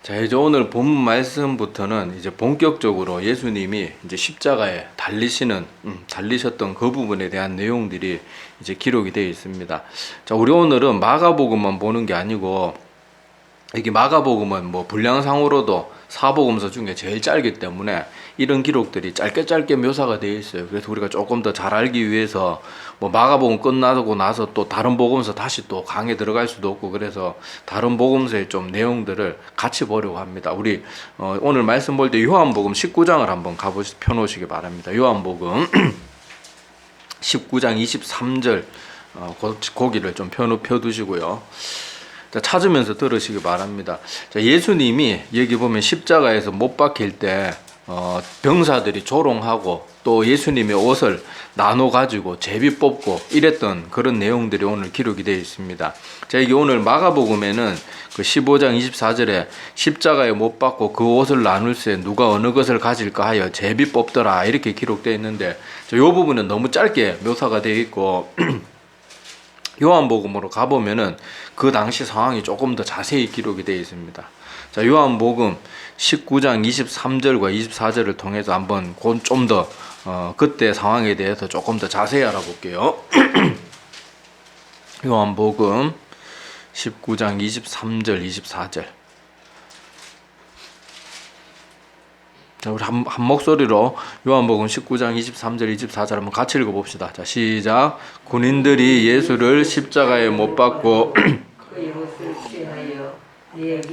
자, 이제 오늘 본문 말씀부터는 이제 본격적으로 예수님이 이제 십자가에 달리셨던 그 부분에 대한 내용들이 이제 기록이 되어 있습니다. 자, 우리 오늘은 마가복음만 보는 게 아니고, 이게 마가복음은 뭐 분량상으로도 사복음서 중에 제일 짧기 때문에 이런 기록들이 짧게 묘사가 되어 있어요. 그래서 우리가 조금 더 잘 알기 위해서 뭐 마가복음 끝나고 나서 또 다른 복음서 다시 또 강에 들어갈 수도 없고, 그래서 다른 복음서의 좀 내용들을 같이 보려고 합니다. 우리 오늘 말씀 볼 때 요한복음 19장을 한번 펴놓으시기 바랍니다. 요한복음 19장 23절 거기를 좀 펴두시고요. 자, 찾으면서 들으시기 바랍니다. 자, 예수님이 여기 보면 십자가에서 못 박힐 때 병사들이 조롱하고 또 예수님의 옷을 나눠 가지고 제비 뽑고 이랬던 그런 내용들이 오늘 기록이 되어 있습니다. 자, 이게 오늘 마가복음에는 그 15장 24절에 십자가에 못 박고 그 옷을 나눌세 누가 어느 것을 가질까 하여 제비 뽑더라 이렇게 기록되어 있는데, 이 부분은 너무 짧게 묘사가 되어 있고 요한복음으로 가보면은 그 당시 상황이 조금 더 자세히 기록이 되어 있습니다. 자, 요한복음 19장 23절과 24절을 통해서 한번 좀 더 그때 상황에 대해서 조금 더 자세히 알아볼게요. 요한복음 19장 23절 24절. 자, 우리 한 목소리로 요한복음 19장 23절 24절 한번 같이 읽어봅시다. 자, 시작. 군인들이 예수를 십자가에 못 박고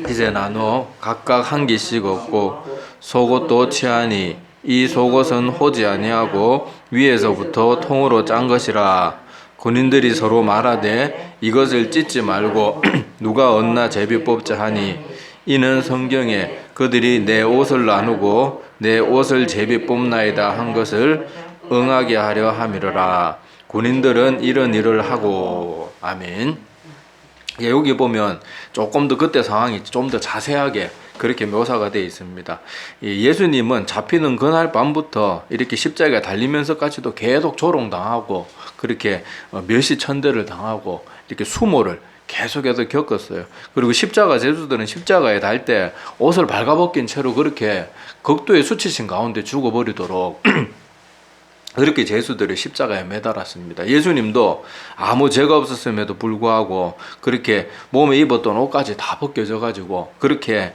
이제 나눠 각각 한 개씩 얻고 속옷도 취하니 이 속옷은 호지 아니하고 위에서부터 통으로 짠 것이라. 군인들이 서로 말하되 이것을 찢지 말고 누가 얻나 제비 뽑자 하니 이는 성경에 그들이 내 옷을 나누고 내 옷을 제비 뽑나이다 한 것을 응하게 하려 함이로라. 군인들은 이런 일을 하고. 아멘. 여기 보면 조금 더 그때 상황이 좀 더 자세하게 그렇게 묘사가 되어 있습니다. 예수님은 잡히는 그날 밤부터 이렇게 십자가에 달리면서까지도 계속 조롱당하고 그렇게 멸시천대를 당하고 이렇게 수모를 계속해서 겪었어요. 그리고 십자가 제수들은 십자가에 달 때 옷을 발가벗긴 채로 그렇게 극도의 수치심 가운데 죽어버리도록 그렇게 제수들이 십자가에 매달았습니다. 예수님도 아무 죄가 없었음에도 불구하고 그렇게 몸에 입었던 옷까지 다 벗겨져 가지고 그렇게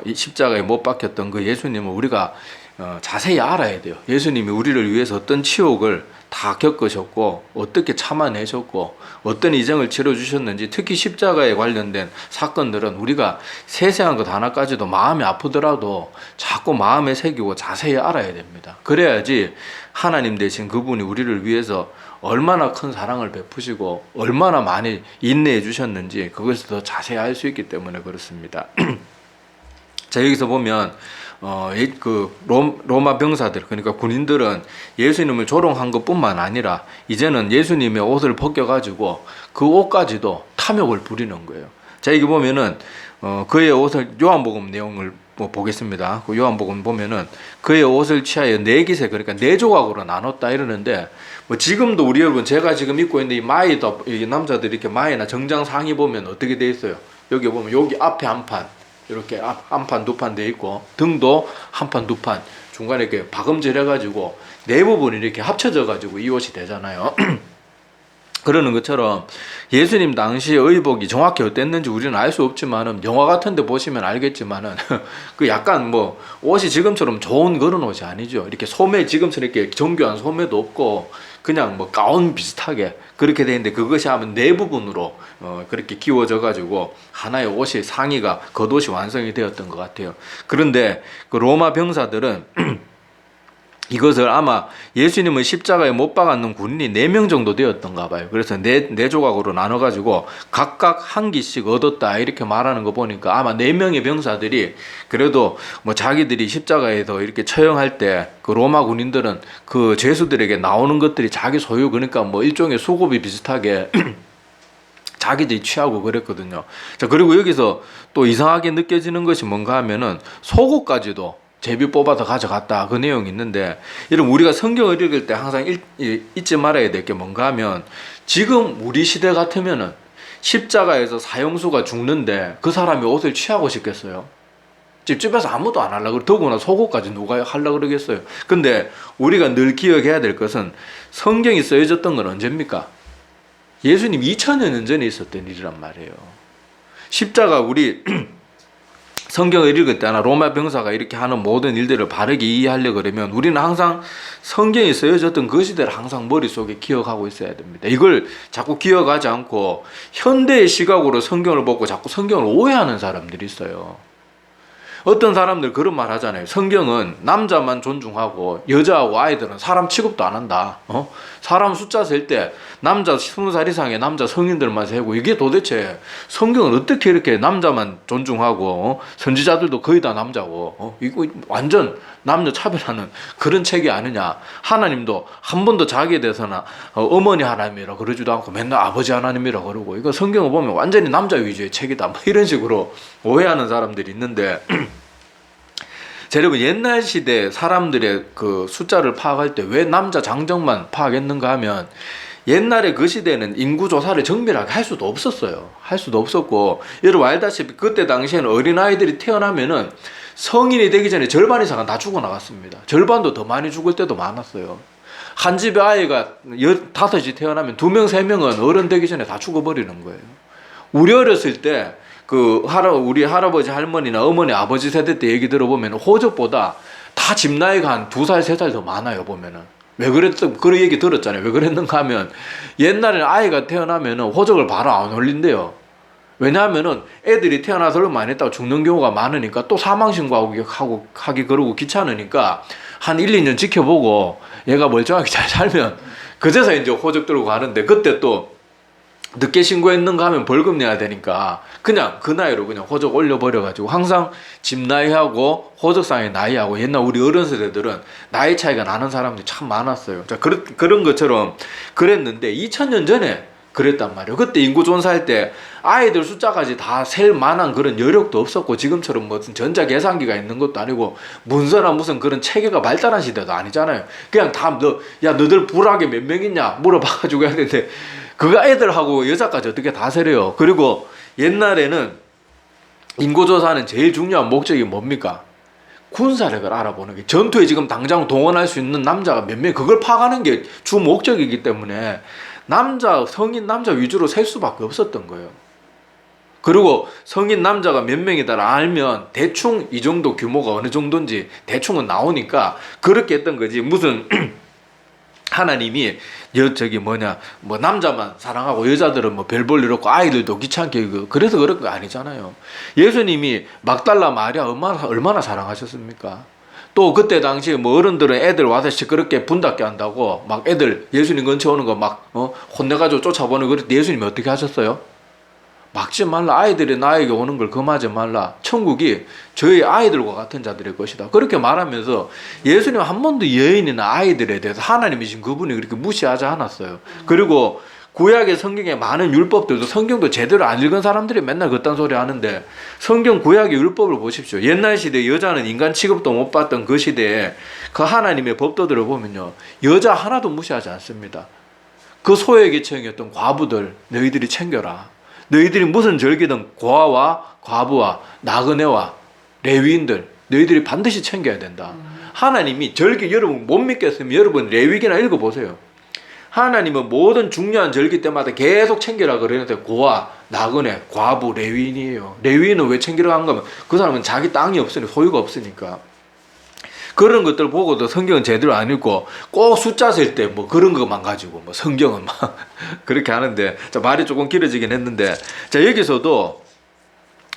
이 십자가에 못 박혔던 그 예수님을 우리가 자세히 알아야 돼요. 예수님이 우리를 위해서 어떤 치욕을 다 겪으셨고 어떻게 참아내셨고 어떤 이정을 치러주셨는지, 특히 십자가에 관련된 사건들은 우리가 세세한 것 하나까지도 마음이 아프더라도 자꾸 마음에 새기고 자세히 알아야 됩니다. 그래야지 하나님 대신 그분이 우리를 위해서 얼마나 큰 사랑을 베푸시고 얼마나 많이 인내해 주셨는지 그것을 더 자세히 알 수 있기 때문에 그렇습니다. 자, 여기서 보면 로마 병사들, 그러니까 군인들은 예수님을 조롱한 것뿐만 아니라 이제는 예수님의 옷을 벗겨가지고 그 옷까지도 탐욕을 부리는 거예요. 자, 여기 보면은 그의 옷을, 요한복음 내용을 보겠습니다. 그 요한복음 보면은 그의 옷을 취하여 네 깃에, 그러니까 네 조각으로 나눴다 이러는데, 지금도 우리 여러분 제가 지금 입고 있는 이 마이도, 이 남자들이 이렇게 마이나 정장 상의 보면 어떻게 돼 있어요? 여기 보면 여기 앞에 한 판, 이렇게 한 판, 두 판 돼 있고 등도 한 판, 두 판 중간에 이렇게 박음질 해가지고 네 부분이 이렇게 합쳐져가지고 이 옷이 되잖아요. 그러는 것처럼 예수님 당시 의복이 정확히 어땠는지 우리는 알 수 없지만은 영화 같은 데 보시면 알겠지만은 그 약간 옷이 지금처럼 좋은 그런 옷이 아니죠. 이렇게 소매, 지금처럼 이렇게 정교한 소매도 없고 그냥 가운 비슷하게 그렇게 돼 있는데, 그것이 하면 네 부분으로 그렇게 끼워져 가지고 하나의 옷이, 상의가, 겉옷이 완성이 되었던 것 같아요. 그런데 그 로마 병사들은 이것을 아마 예수님을 십자가에 못 박았는 군인이 4명 정도 되었던가 봐요. 그래서 네 조각으로 나눠가지고 각각 한 기씩 얻었다 이렇게 말하는 거 보니까 아마 4명의 병사들이 그래도 자기들이 십자가에서 이렇게 처형할 때 그 로마 군인들은 그 죄수들에게 나오는 것들이 자기 소유, 그러니까 일종의 수고비 비슷하게 자기들이 취하고 그랬거든요. 자, 그리고 여기서 또 이상하게 느껴지는 것이 뭔가 하면은 속옷까지도 제비 뽑아서 가져갔다, 그 내용이 있는데, 이런 우리가 성경을 읽을 때 항상 잊지 말아야 될 게 뭔가 하면, 지금 우리 시대 같으면은 십자가에서 사형수가 죽는데 그 사람이 옷을 취하고 싶겠어요? 찝찝해서 아무도 안 하려고 그래. 더구나 속옷까지 누가 하려고 그러겠어요. 근데 우리가 늘 기억해야 될 것은 성경이 쓰여졌던 건 언제입니까? 예수님 2000년 전에 있었던 일이란 말이에요. 십자가 우리 성경을 읽을 때나 로마 병사가 이렇게 하는 모든 일들을 바르게 이해하려고 그러면 우리는 항상 성경이 쓰여졌던 그 시대를 항상 머릿속에 기억하고 있어야 됩니다. 이걸 자꾸 기억하지 않고 현대의 시각으로 성경을 보고 자꾸 성경을 오해하는 사람들이 있어요. 어떤 사람들 그런 말 하잖아요. 성경은 남자만 존중하고 여자하고 아이들은 사람 취급도 안 한다. 사람 숫자 셀 때 남자 20살 이상의 남자 성인들만 세고, 이게 도대체 성경은 어떻게 이렇게 남자만 존중하고 선지자들도 거의 다 남자고 이거 완전 남녀 차별하는 그런 책이 아니냐. 하나님도 한 번도 자기에 대해서는 어머니 하나님이라 그러지도 않고 맨날 아버지 하나님이라 그러고, 이거 성경을 보면 완전히 남자 위주의 책이다, 뭐 이런 식으로 오해하는 사람들이 있는데 자, 여러분, 옛날 시대 사람들의 그 숫자를 파악할 때 왜 남자 장정만 파악했는가 하면, 옛날에 그 시대는 인구조사를 정밀하게 할 수도 없었어요. 할 수도 없었고, 여러분 알다시피 그때 당시에는 어린아이들이 태어나면은 성인이 되기 전에 절반 이상은 다 죽어나갔습니다. 절반도 더 많이 죽을 때도 많았어요. 한 집에 아이가 5이 태어나면 2명, 3명은 어른 되기 전에 다 죽어버리는 거예요. 우리 어렸을 때 우리 할아버지, 할머니나 어머니, 아버지 세대 때 얘기 들어보면 호적보다 다 집 나이가 한 2살, 3살 더 많아요, 보면은. 왜 그런 얘기 들었잖아요. 왜 그랬는가 하면, 옛날에는 아이가 태어나면 호적을 바로 안 올린대요. 왜냐하면은 애들이 태어나서 얼마 안 했다가 죽는 경우가 많으니까, 또 사망신고하기 그러고 귀찮으니까 한 1, 2년 지켜보고 얘가 멀쩡하게 잘 살면 그제서 이제 호적 들고 가는데, 그때 또 늦게 신고했는가 하면 벌금 내야 되니까 그냥 그 나이로 그냥 호적 올려버려가지고, 항상 집 나이하고 호적상의 나이하고 옛날 우리 어른 세대들은 나이 차이가 나는 사람들이 참 많았어요. 자, 그런 것처럼 그랬는데 2000년 전에 그랬단 말이에요. 그때 인구조사할 때 아이들 숫자까지 다 셀 만한 그런 여력도 없었고, 지금처럼 무슨 전자계산기가 있는 것도 아니고 문서나 무슨 그런 체계가 발달한 시대도 아니잖아요. 그냥 다 너들 불하게 몇 명 있냐 물어봐가지고 해야 되는데, 그거 애들하고 여자까지 어떻게 다 세려요. 그리고 옛날에는 인구조사는 제일 중요한 목적이 뭡니까? 군사력을 알아보는 게, 전투에 지금 당장 동원할 수 있는 남자가 몇 명, 그걸 파악하는 게 주 목적이기 때문에 성인 남자 위주로 셀 수밖에 없었던 거예요. 그리고 성인 남자가 몇 명이다 알면 대충 이 정도 규모가 어느 정도인지 대충은 나오니까 그렇게 했던 거지. 무슨 하나님이 남자만 사랑하고 여자들은 뭐 별 볼 일 없고 아이들도 귀찮게 그래서 그런 거 아니잖아요. 예수님이 막달라 마리아 얼마나 사랑하셨습니까? 또 그때 당시에 뭐 어른들은 애들 와서 시끄럽게 분답게 한다고 막 애들 예수님 근처 오는 거 막 혼내가지고 쫓아보는, 그랬더니 예수님이 어떻게 하셨어요? 막지 말라. 아이들이 나에게 오는 걸 금하지 말라. 천국이 저희 아이들과 같은 자들의 것이다. 그렇게 말하면서 예수님 한 번도 여인이나 아이들에 대해서 하나님이신 그분이 그렇게 무시하지 않았어요. 그리고 구약의 성경에 많은 율법들도 성경도 제대로 안 읽은 사람들이 맨날 그딴 소리 하는데, 성경 구약의 율법을 보십시오. 옛날 시대에 여자는 인간 취급도 못 받던 그 시대에 그 하나님의 법도들을 보면요, 여자 하나도 무시하지 않습니다. 그 소외 계층이었던 과부들 너희들이 챙겨라. 너희들이 무슨 절기든 고아와 과부와 나그네와 레위인들 너희들이 반드시 챙겨야 된다. 하나님이 절기, 여러분 못 믿겠으면 여러분 레위기나 읽어보세요. 하나님은 모든 중요한 절기 때마다 계속 챙기라 그러는데 고아, 나그네, 과부, 레위인이에요. 레위인은 왜 챙기라고 한 거면 그 사람은 자기 땅이 없으니 소유가 없으니까. 그런 것들 보고도 성경은 제대로 안 읽고 꼭 숫자 셀 때 뭐 그런 것만 가지고 뭐 성경은 막 그렇게 하는데, 자, 말이 조금 길어지긴 했는데, 자, 여기서도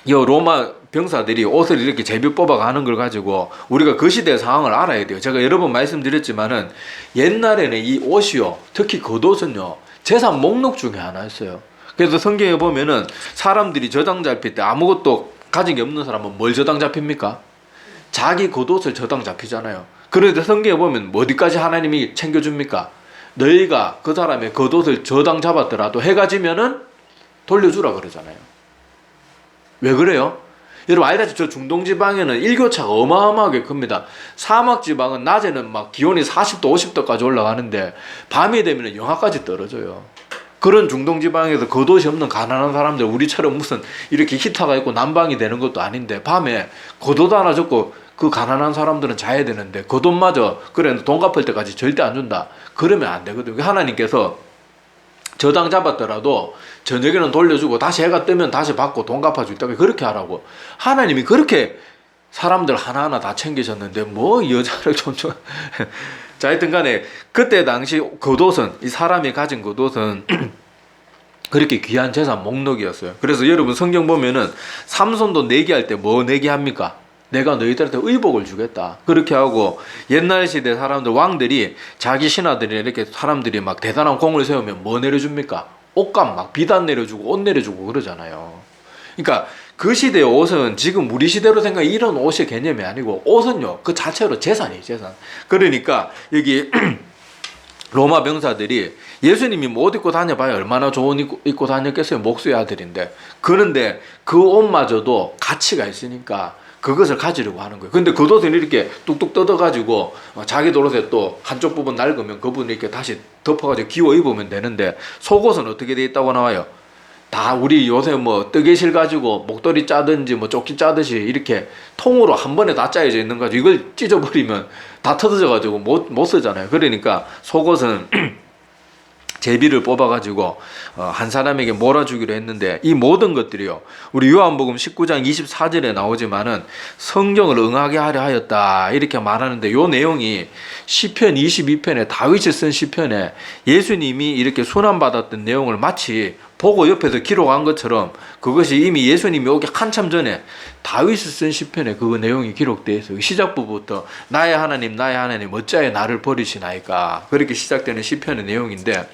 이 로마 병사들이 옷을 이렇게 제비 뽑아가는 걸 가지고 우리가 그 시대의 상황을 알아야 돼요. 제가 여러 번 말씀드렸지만은 옛날에는 이 옷이요, 특히 겉옷은요, 재산 목록 중에 하나였어요. 그래서 성경에 보면은 사람들이 저당 잡힐 때 아무것도 가진 게 없는 사람은 뭘 저당 잡힙니까? 자기 겉옷을 저당 잡히잖아요. 그런데 성경에 보면 어디까지 하나님이 챙겨줍니까? 너희가 그 사람의 겉옷을 저당 잡았더라도 해가 지면은 돌려주라 그러잖아요. 왜 그래요? 여러분 알다시피 저 중동지방에는 일교차가 어마어마하게 큽니다. 사막지방은 낮에는 막 기온이 40도 50도까지 올라가는데 밤이 되면 영하까지 떨어져요. 그런 중동 지방에서 겉옷이 없는 가난한 사람들, 우리처럼 무슨 이렇게 히터가 있고 난방이 되는 것도 아닌데 밤에 겉옷 하나 젖고 그 가난한 사람들은 자야 되는데 겉옷마저 그래 돈 갚을 때까지 절대 안 준다. 그러면 안 되거든요. 하나님께서 저당 잡았더라도 저녁에는 돌려주고 다시 해가 뜨면 다시 받고 돈 갚아주겠다. 그렇게 하라고. 하나님이 그렇게 사람들 하나하나 다 챙기셨는데 뭐 여자를 존중. 자, 하여튼 간에 그때 당시 겉옷은, 이 사람이 가진 겉옷은 그렇게 귀한 재산 목록이었어요. 그래서 여러분 성경 보면은 삼손도 내기할 때 뭐 내기합니까? 내가 너희들한테 의복을 주겠다. 그렇게 하고 옛날 시대 사람들, 왕들이 자기 신하들이 이렇게 사람들이 막 대단한 공을 세우면 뭐 내려줍니까? 옷감 막 비단 내려주고 옷 내려주고 그러잖아요. 그러니까 그 시대의 옷은 지금 우리 시대로 생각해 이런 옷의 개념이 아니고 옷은요 그 자체로 재산이에요, 재산. 그러니까 여기 로마 병사들이 예수님이 뭐 옷 입고 다녀봐야 얼마나 좋은 입고 다녔겠어요. 목수의 아들인데. 그런데 그 옷마저도 가치가 있으니까 그것을 가지려고 하는 거예요. 근데 그 옷을 이렇게 뚝뚝 뜯어가지고 자기 옷에 또 한쪽 부분 낡으면 그 부분 이렇게 다시 덮어가지고 기워 입으면 되는데 속옷은 어떻게 돼 있다고 나와요? 다 우리 요새 뭐 뜨개실 가지고 목도리 짜든지 뭐 조끼 짜듯이 이렇게 통으로 한 번에 다 짜여져 있는 거죠. 이걸 찢어버리면 다 터져져 가지고 못 쓰잖아요. 그러니까 속옷은 제비를 뽑아가지고 한 사람에게 몰아주기로 했는데 이 모든 것들이요 우리 요한복음 19장 24절에 나오지만은 성경을 응하게 하려 하였다 이렇게 말하는데 요 내용이 시편 22편에 다윗이 쓴 시편에 예수님이 이렇게 순환받았던 내용을 마치 보고 옆에서 기록한 것처럼 그것이 이미 예수님이 오기 한참 전에 다윗이 쓴 시편에 그 내용이 기록되어 있어요. 시작부부터 나의 하나님 어찌하여 나를 버리시나이까 그렇게 시작되는 시편의 내용인데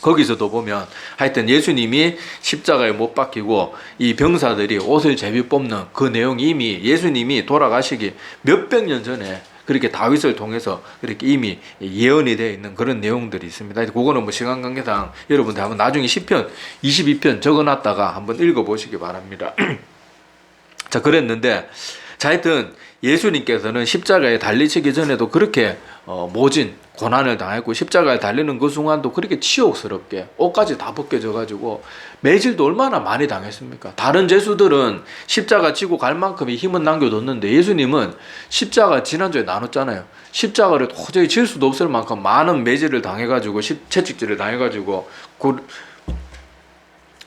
거기서도 보면 하여튼 예수님이 십자가에 못 박히고 이 병사들이 옷을 제비 뽑는 그 내용이 이미 예수님이 돌아가시기 몇백 년 전에 그렇게 다윗을 통해서 그렇게 이미 예언이 되어 있는 그런 내용들이 있습니다. 그거는 뭐 시간 관계상 여러분들 한번 나중에 시편 22편 적어놨다가 한번 읽어보시기 바랍니다. 자, 그랬는데 자, 하여튼 예수님께서는 십자가에 달리시기 전에도 그렇게 모진 고난을 당했고 십자가에 달리는 그 순간도 그렇게 치욕스럽게 옷까지 다 벗겨져 가지고 매질도 얼마나 많이 당했습니까? 다른 제수들은 십자가 지고 갈 만큼의 힘은 남겨뒀는데 예수님은 십자가 지난주에 나눴잖아요. 십자가를 도저히 질 수도 없을 만큼 많은 매질을 당해가지고 채찍질을 당해가지고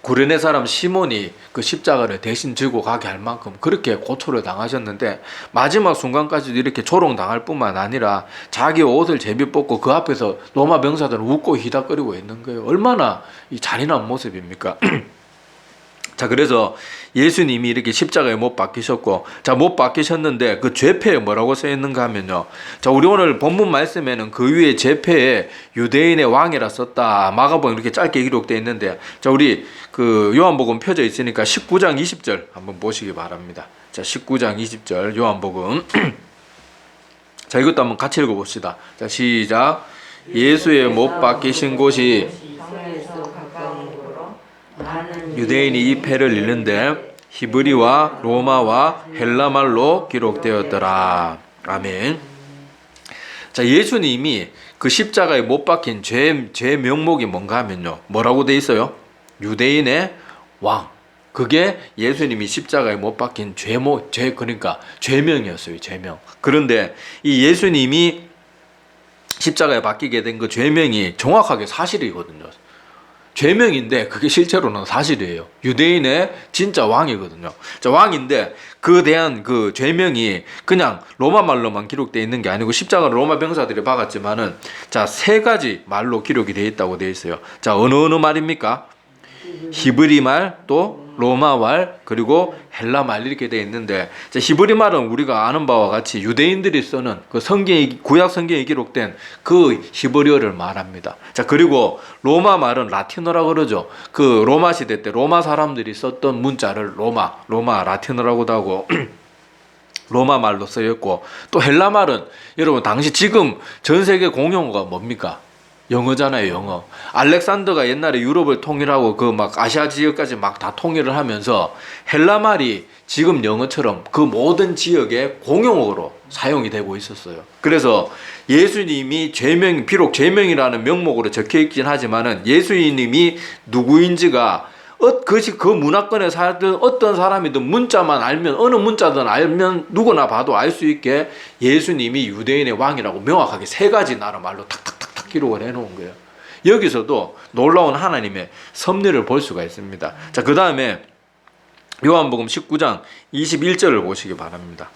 구레네 사람 시몬이 그 십자가를 대신 지고 가게 할 만큼 그렇게 고초를 당하셨는데 마지막 순간까지도 이렇게 조롱당할 뿐만 아니라 자기 옷을 제비 뽑고 그 앞에서 로마 병사들은 웃고 희닥거리고 있는 거예요. 얼마나 이 잔인한 모습입니까? 자, 그래서 예수님이 이렇게 십자가에 못 박히셨고, 자, 못 박히셨는데 그 죄패에 뭐라고 써 있는가 하면요. 자, 우리 오늘 본문 말씀에는 그 위에 죄패에 유대인의 왕이라 썼다. 마가복음 이렇게 짧게 기록되어 있는데, 자, 우리 그 요한복음 펴져 있으니까 19장 20절 한번 보시기 바랍니다. 자, 19장 20절 요한복음. 자, 이것도 한번 같이 읽어봅시다. 자, 시작. 예수의 못 박히신 곳이 유대인이 이 패를 읽는데 히브리와 로마와 헬라말로 기록되었더라. 아멘. 자, 예수님이 그 십자가에 못 박힌 죄 명목이 뭔가 하면요. 뭐라고 돼 있어요? 유대인의 왕. 그게 예수님이 십자가에 못 박힌 그러니까 죄명이었어요. 죄명. 그런데 이 예수님이 십자가에 박히게 된 그 죄명이 정확하게 사실이거든요. 죄명인데 그게 실제로는 사실이에요. 유대인의 진짜 왕이거든요. 자, 왕인데 그에 대한 그 죄명이 그냥 로마 말로만 기록되어 있는 게 아니고 십자가를 로마 병사들이 박았지만은 자, 3가지 말로 기록이 되어 있다고 되어 있어요. 자, 어느 말입니까? 히브리 말, 또 로마 말, 그리고 헬라 말 이렇게 되어 있는데 자, 히브리 말은 우리가 아는 바와 같이 유대인들이 쓰는 그 구약 성경에 기록된 그 히브리어를 말합니다. 자, 그리고 로마 말은 라틴어라고 그러죠. 그 로마 시대 때 로마 사람들이 썼던 문자를 로마 라틴어라고도 하고 로마 말로 쓰였고 또 헬라 말은 여러분 당시 지금 전 세계 공용어가 뭡니까? 영어잖아요, 영어. 알렉산더가 옛날에 유럽을 통일하고 그 막 아시아 지역까지 막 다 통일을 하면서 헬라 말이 지금 영어처럼 그 모든 지역에 공용어로 사용이 되고 있었어요. 그래서 예수님이 죄명, 비록 죄명이라는 명목으로 적혀 있긴 하지만은 예수님이 누구인지가 그 문화권에 살던 어떤 사람이든 문자만 알면, 어느 문자든 알면 누구나 봐도 알 수 있게 예수님이 유대인의 왕이라고 명확하게 세 가지 나라 말로 탁탁탁탁 기록을 해놓은 거예요. 여기서도 놀라운 하나님의 섭리를 볼 수가 있습니다. 자, 그 다음에 요한복음 19장 21절을 보시기 바랍니다.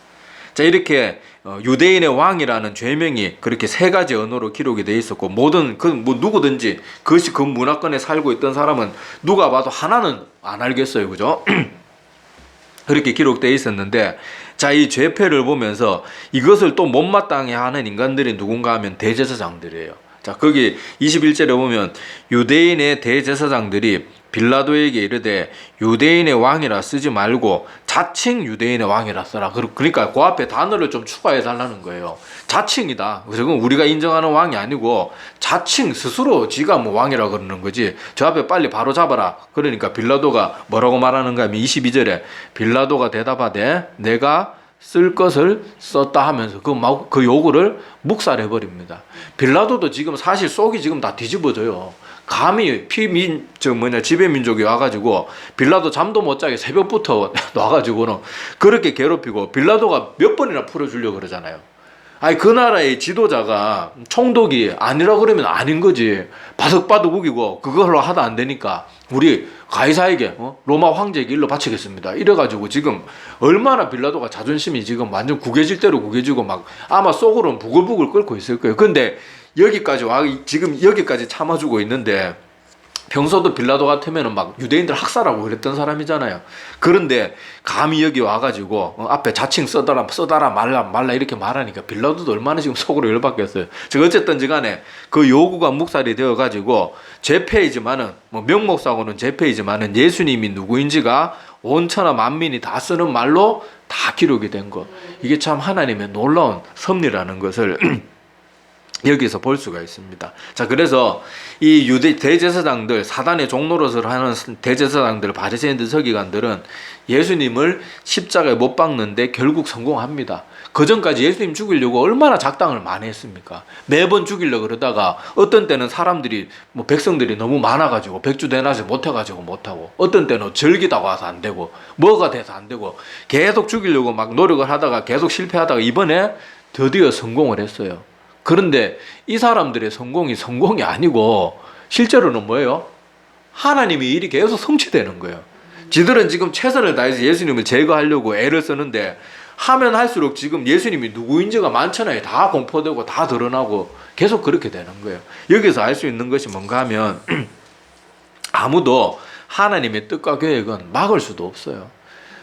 자, 이렇게 유대인의 왕이라는 죄명이 그렇게 세 가지 언어로 기록이 되어 있었고, 모든 누구든지 그것이 그 문화권에 살고 있던 사람은 누가 봐도 하나는 안 알겠어요, 그죠? 그렇게 기록되어 있었는데, 자, 이 죄패를 보면서 이것을 또 못마땅해 하는 인간들이 누군가 하면 대제사장들이에요. 자, 거기 21절에 보면 유대인의 대제사장들이 빌라도에게 이르되 유대인의 왕이라 쓰지 말고 자칭 유대인의 왕이라 써라. 그러니까 그 앞에 단어를 좀 추가해 달라는 거예요. 자칭이다. 그건 우리가 인정하는 왕이 아니고 자칭 스스로 지가 뭐 왕이라 그러는 거지. 저 앞에 빨리 바로 잡아라. 그러니까 빌라도가 뭐라고 말하는가 하면 22절에 빌라도가 대답하되 내가 쓸 것을 썼다 하면서 그 요구를 묵살해 버립니다. 빌라도도 지금 사실 속이 지금 다 뒤집어져요. 감히 지배민족이 와가지고 빌라도 잠도 못 자게 새벽부터 와가지고는 그렇게 괴롭히고, 빌라도가 몇 번이나 풀어주려고 그러잖아요. 아니, 그 나라의 지도자가 총독이 아니라 그러면 아닌 거지. 바득바득 우기고 그걸로 하다 안 되니까 우리 가이사에게 로마 황제에게 일로 바치겠습니다. 이래가지고 지금 얼마나 빌라도가 자존심이 지금 완전 구겨질 대로 구겨지고 막 아마 속으로는 부글부글 끓고 있을 거예요. 근데 여기까지 지금 여기까지 참아주고 있는데, 평소도 빌라도 같으면 막 유대인들 학살하고 그랬던 사람이잖아요. 그런데 감히 여기 와가지고 앞에 자칭 써달라 말라 이렇게 말하니까 빌라도도 얼마나 지금 속으로 열받겠어요. 즉 어쨌든지 간에 그 요구가 묵살이 되어가지고 죄패이지만은 명목상으로는 죄패이지만은 예수님이 누구인지가 온 천하 만민이 다 쓰는 말로 다 기록이 된 것. 이게 참 하나님의 놀라운 섭리라는 것을 여기서 볼 수가 있습니다. 자, 그래서 이 유대 대제사장들, 사단의 종노릇을 하는 대제사장들, 바리새인들, 서기관들은 예수님을 십자가에 못 박는데 결국 성공합니다. 그 전까지 예수님 죽이려고 얼마나 작당을 많이 했습니까? 매번 죽이려고 그러다가 어떤 때는 사람들이 백성들이 너무 많아가지고 백주대낮에 못해가지고 못하고, 어떤 때는 절기다고 와서 안 되고, 뭐가 돼서 안 되고, 계속 죽이려고 막 노력을 하다가 계속 실패하다가 이번에 드디어 성공을 했어요. 그런데 이 사람들의 성공이 아니고 실제로는 뭐예요? 하나님의 일이 계속 성취되는 거예요. 지들은 지금 최선을 다해서 예수님을 제거하려고 애를 쓰는데 하면 할수록 지금 예수님이 누구인지가 많잖아요. 다 공포되고 다 드러나고 계속 그렇게 되는 거예요. 여기서 알 수 있는 것이 뭔가 하면 아무도 하나님의 뜻과 계획은 막을 수도 없어요.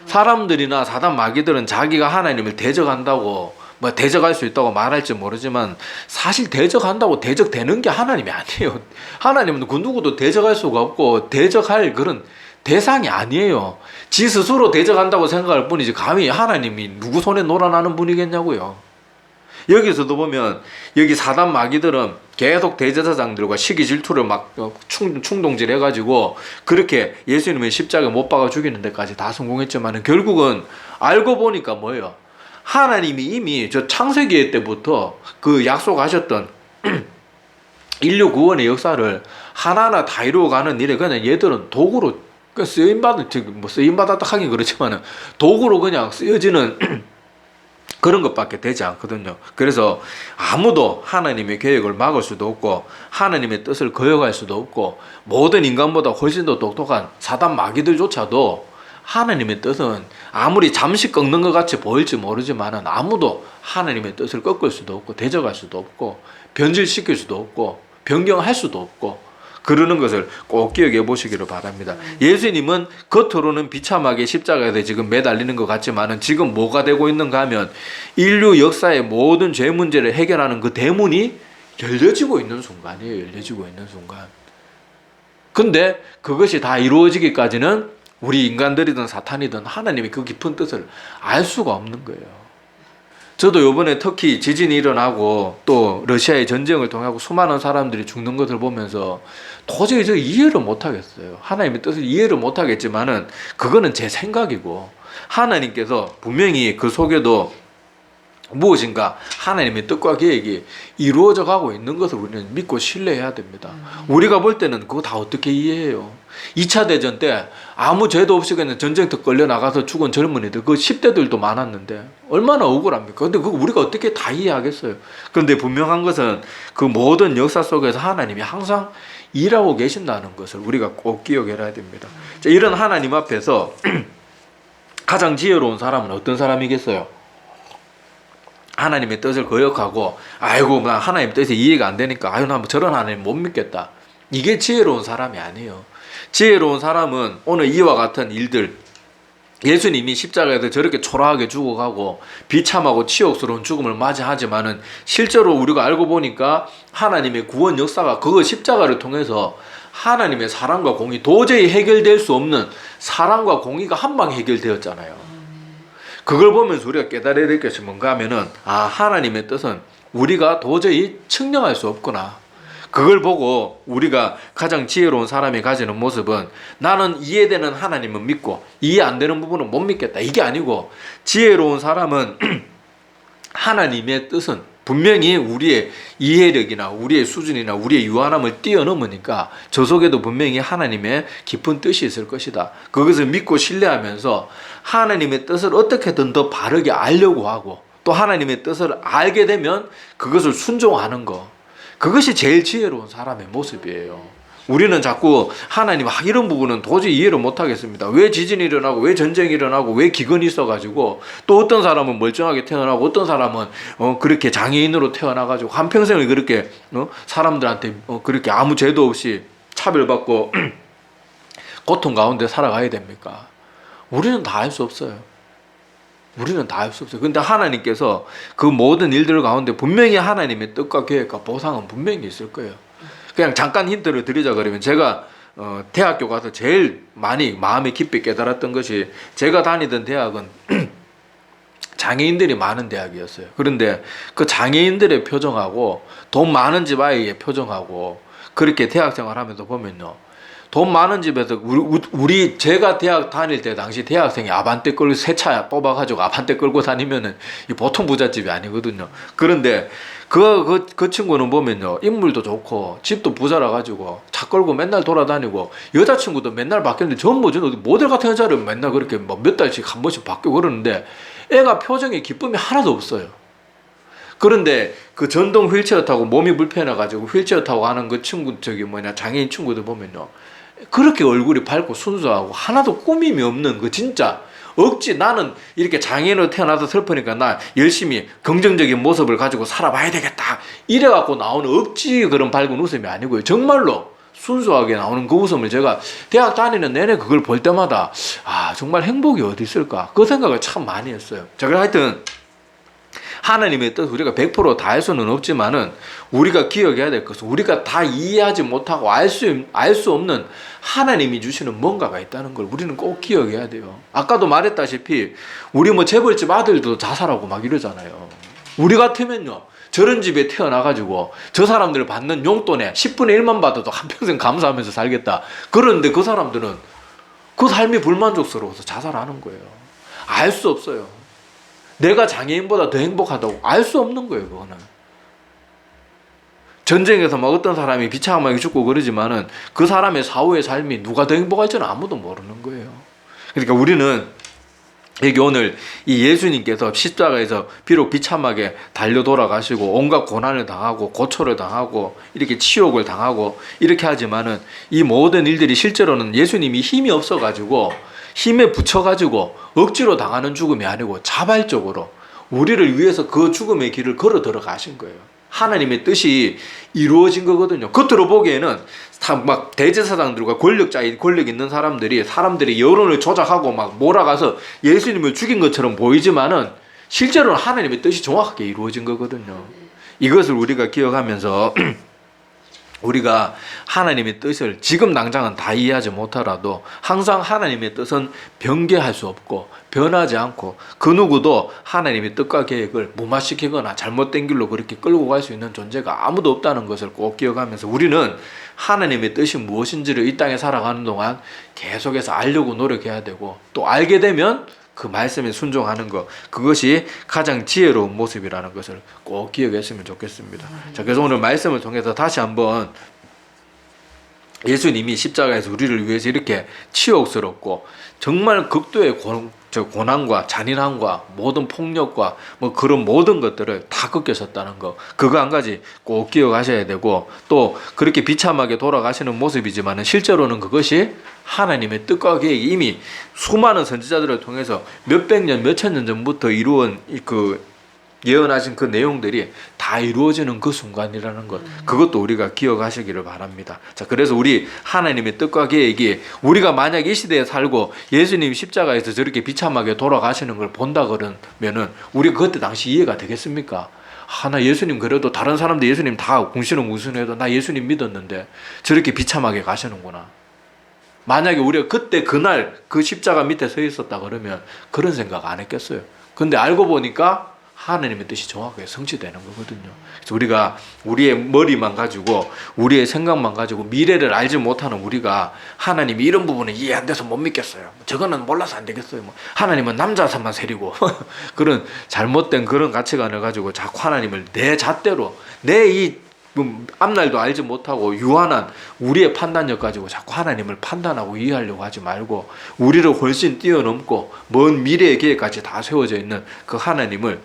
사람들이나 사단 마귀들은 자기가 하나님을 대적한다고 대적할 수 있다고 말할지 모르지만, 사실 대적한다고 대적되는 게 하나님이 아니에요. 하나님은 그 누구도 대적할 수가 없고 대적할 그런 대상이 아니에요. 지 스스로 대적한다고 생각할 뿐이지 감히 하나님이 누구 손에 놀아나는 분이겠냐고요. 여기서도 보면 여기 사단 마귀들은 계속 대제사장들과 시기 질투를 막 충동질 해가지고 그렇게 예수님의 십자가에 못 박아 죽이는 데까지 다 성공했지만, 결국은 알고 보니까 뭐예요? 하나님이 이미 저 창세기 때부터 그 약속하셨던 인류 구원의 역사를 하나하나 다 이루어가는 일에 그냥 얘들은 도구로 쓰임받았다 하긴 그렇지만은 도구로 그냥 쓰여지는 그런 것밖에 되지 않거든요. 그래서 아무도 하나님의 계획을 막을 수도 없고 하나님의 뜻을 거역할 수도 없고, 모든 인간보다 훨씬 더 똑똑한 사단 마귀들조차도 하나님의 뜻은 아무리 잠시 꺾는 것 같이 보일지 모르지만 아무도 하나님의 뜻을 꺾을 수도 없고 대적할 수도 없고 변질시킬 수도 없고 변경할 수도 없고, 그러는 것을 꼭 기억해 보시기를 바랍니다. 예수님은 겉으로는 비참하게 십자가에 지금 매달리는 것 같지만 지금 뭐가 되고 있는가 하면 인류 역사의 모든 죄 문제를 해결하는 그 대문이 열려지고 있는 순간이에요. 열려지고 있는 순간. 근데 그것이 다 이루어지기까지는 우리 인간들이든 사탄이든 하나님의 그 깊은 뜻을 알 수가 없는 거예요. 저도 요번에 터키 지진이 일어나고 또 러시아의 전쟁을 통하고 수많은 사람들이 죽는 것을 보면서 도저히 저 이해를 못 하겠어요. 하나님의 뜻을 이해를 못 하겠지만은 그거는 제 생각이고, 하나님께서 분명히 그 속에도 무엇인가 하나님의 뜻과 계획이 이루어져 가고 있는 것을 우리는 믿고 신뢰해야 됩니다. 우리가 볼 때는 그거 다 어떻게 이해해요? 2차 대전 때 아무 죄도 없이 그냥 전쟁터 끌려 나가서 죽은 젊은이들, 그 10대들도 많았는데 얼마나 억울합니까? 근데 그거 우리가 어떻게 다 이해하겠어요? 그런데 분명한 것은 그 모든 역사 속에서 하나님이 항상 일하고 계신다는 것을 우리가 꼭 기억해야 됩니다. 자, 이런 하나님 앞에서 가장 지혜로운 사람은 어떤 사람이겠어요? 하나님의 뜻을 거역하고, 아이고 나 하나님 뜻이 이해가 안 되니까 아유 나 저런 하나님 못 믿겠다, 이게 지혜로운 사람이 아니에요. 지혜로운 사람은 오늘 이와 같은 일들, 예수님이 십자가에서 저렇게 초라하게 죽어가고 비참하고 치욕스러운 죽음을 맞이하지만은 실제로 우리가 알고 보니까 하나님의 구원 역사가 그 십자가를 통해서 하나님의 사랑과 공의, 도저히 해결될 수 없는 사랑과 공의가 한 방에 해결되었잖아요. 그걸 보면서 우리가 깨달아야 될 것이 뭔가 하면은, 아, 하나님의 뜻은 우리가 도저히 측량할 수 없구나. 그걸 보고 우리가 가장 지혜로운 사람이 가지는 모습은, 나는 이해되는 하나님은 믿고 이해 안 되는 부분은 못 믿겠다, 이게 아니고, 지혜로운 사람은 하나님의 뜻은 분명히 우리의 이해력이나 우리의 수준이나 우리의 유한함을 뛰어넘으니까 저 속에도 분명히 하나님의 깊은 뜻이 있을 것이다. 그것을 믿고 신뢰하면서 하나님의 뜻을 어떻게든 더 바르게 알려고 하고, 또 하나님의 뜻을 알게 되면 그것을 순종하는 거, 그것이 제일 지혜로운 사람의 모습이에요. 우리는 자꾸 하나님, 이런 부분은 도저히 이해를 못 하겠습니다. 왜 지진이 일어나고, 왜 전쟁이 일어나고, 왜 기근이 있어가지고, 또 어떤 사람은 멀쩡하게 태어나고, 어떤 사람은 그렇게 장애인으로 태어나가지고 한평생을 그렇게 사람들한테 그렇게 아무 죄도 없이 차별받고 고통 가운데 살아가야 됩니까? 우리는 다 알 수 없어요. 우리는 다 알 수 없어요. 근데 하나님께서 그 모든 일들 가운데 분명히 하나님의 뜻과 계획과 보상은 분명히 있을 거예요. 그냥 잠깐 힌트를 드리자 그러면, 제가 대학교 가서 제일 많이 마음에 깊이 깨달았던 것이, 제가 다니던 대학은 장애인들이 많은 대학이었어요. 그런데 그 장애인들의 표정하고 돈 많은 집 아이의 표정하고 그렇게 대학 생활하면서 보면요, 돈 많은 집에서 제가 대학 다닐 때 당시 대학생이 아반떼 끌고 새 차 뽑아가지고 아반떼 끌고 다니면은 보통 부잣집이 아니거든요. 그런데 그 친구는 보면요, 인물도 좋고 집도 부자라 가지고 차 끌고 맨날 돌아다니고, 여자친구도 맨날 바뀌었는데 전부 모델 같은 여자를 맨날 그렇게 뭐 몇 달씩 한 번씩 바뀌고 그러는데 애가 표정에 기쁨이 하나도 없어요. 그런데 그 전동 휠체어 타고 몸이 불편해 가지고 휠체어 타고 하는 그 친구, 장애인 친구들 보면요, 그렇게 얼굴이 밝고 순수하고 하나도 꾸밈이 없는, 그 진짜 억지, 나는 이렇게 장애인으로 태어나서 슬프니까 나 열심히 긍정적인 모습을 가지고 살아봐야 되겠다, 이래갖고 나오는 억지 그런 밝은 웃음이 아니고요, 정말로 순수하게 나오는 그 웃음을 제가 대학 다니는 내내 그걸 볼 때마다, 아, 정말 행복이 어디 있을까, 그 생각을 참 많이 했어요. 자, 그럼 하여튼 하나님의 뜻 우리가 100% 다 할 수는 없지만은, 우리가 기억해야 될 것은 우리가 다 이해하지 못하고 알 수 없는 하나님이 주시는 뭔가가 있다는 걸 우리는 꼭 기억해야 돼요. 아까도 말했다시피 우리 뭐 재벌집 아들도 자살하고 막 이러잖아요. 우리 같으면요, 저런 집에 태어나가지고 저 사람들 받는 용돈에 10분의 1만 받아도 한평생 감사하면서 살겠다. 그런데 그 사람들은 그 삶이 불만족스러워서 자살하는 거예요. 알 수 없어요. 내가 장애인보다 더 행복하다고 알 수 없는 거예요, 그거는. 전쟁에서 막 어떤 사람이 비참하게 죽고 그러지만은 그 사람의 사후의 삶이 누가 더 행복할지는 아무도 모르는 거예요. 그러니까 우리는 여기 오늘 이 예수님께서 십자가에서 비록 비참하게 달려 돌아가시고 온갖 고난을 당하고 고초를 당하고 이렇게 치욕을 당하고 이렇게 하지만은, 이 모든 일들이 실제로는 예수님이 힘이 없어가지고 힘에 붙여가지고 억지로 당하는 죽음이 아니고 자발적으로 우리를 위해서 그 죽음의 길을 걸어 들어가신 거예요. 하나님의 뜻이 이루어진 거거든요. 겉으로 보기에는 막 대제사장들과 권력 있는 사람들이 여론을 조작하고 막 몰아가서 예수님을 죽인 것처럼 보이지만은 실제로는 하나님의 뜻이 정확하게 이루어진 거거든요. 이것을 우리가 기억하면서 우리가 하나님의 뜻을 지금 당장은 다 이해하지 못하라도 항상 하나님의 뜻은 변개할 수 없고 변하지 않고 그 누구도 하나님의 뜻과 계획을 무마시키거나 잘못된 길로 그렇게 끌고 갈 수 있는 존재가 아무도 없다는 것을 꼭 기억하면서 우리는 하나님의 뜻이 무엇인지를 이 땅에 살아가는 동안 계속해서 알려고 노력해야 되고 또 알게 되면 그 말씀에 순종하는 것, 그것이 가장 지혜로운 모습이라는 것을 꼭 기억했으면 좋겠습니다. 자, 그래서 오늘 말씀을 통해서 다시 한번 예수님이 십자가에서 우리를 위해서 이렇게 치욕스럽고 정말 극도의 고난과 잔인함과 모든 폭력과 뭐 그런 모든 것들을 다 겪으셨다는 거, 그거 한 가지 꼭 기억하셔야 되고, 또 그렇게 비참하게 돌아가시는 모습이지만 실제로는 그것이 하나님의 뜻과 계획이 이미 수많은 선지자들을 통해서 몇백 년, 몇천 년 전부터 이루어진 예언하신 그 내용들이 다 이루어지는 그 순간이라는 것, 그것도 우리가 기억하시기를 바랍니다. 자, 그래서 우리 하나님의 뜻과 계획이 우리가 만약 이 시대에 살고 예수님 십자가에서 저렇게 비참하게 돌아가시는 걸 본다 그러면은 우리가 그때 당시 이해가 되겠습니까? 나 예수님 그래도 다른 사람들 예수님 다 궁시렁 무순해도 나 예수님 믿었는데 저렇게 비참하게 가시는구나. 만약에 우리가 그때 그날 그 십자가 밑에 서 있었다 그러면 그런 생각 안 했겠어요. 근데 알고 보니까 하나님의 뜻이 정확하게 성취되는 거거든요. 그래서 우리가 우리의 머리만 가지고 우리의 생각만 가지고 미래를 알지 못하는 우리가 하나님이 이런 부분에 이해 안 돼서 못 믿겠어요. 저거는 몰라서 안 되겠어요. 하나님은 남자사만 세리고 그런 잘못된 그런 가치관을 가지고 자꾸 하나님을 내 잣대로 내 앞날도 알지 못하고 유한한 우리의 판단력 가지고 자꾸 하나님을 판단하고 이해하려고 하지 말고 우리를 훨씬 뛰어넘고 먼 미래의 계획까지 다 세워져 있는 그 하나님을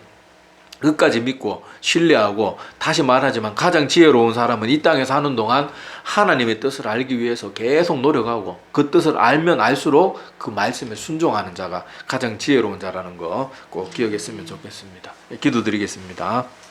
끝까지 믿고 신뢰하고, 다시 말하지만 가장 지혜로운 사람은 이 땅에 사는 동안 하나님의 뜻을 알기 위해서 계속 노력하고 그 뜻을 알면 알수록 그 말씀에 순종하는 자가 가장 지혜로운 자라는 거 꼭 기억했으면 좋겠습니다. 기도드리겠습니다.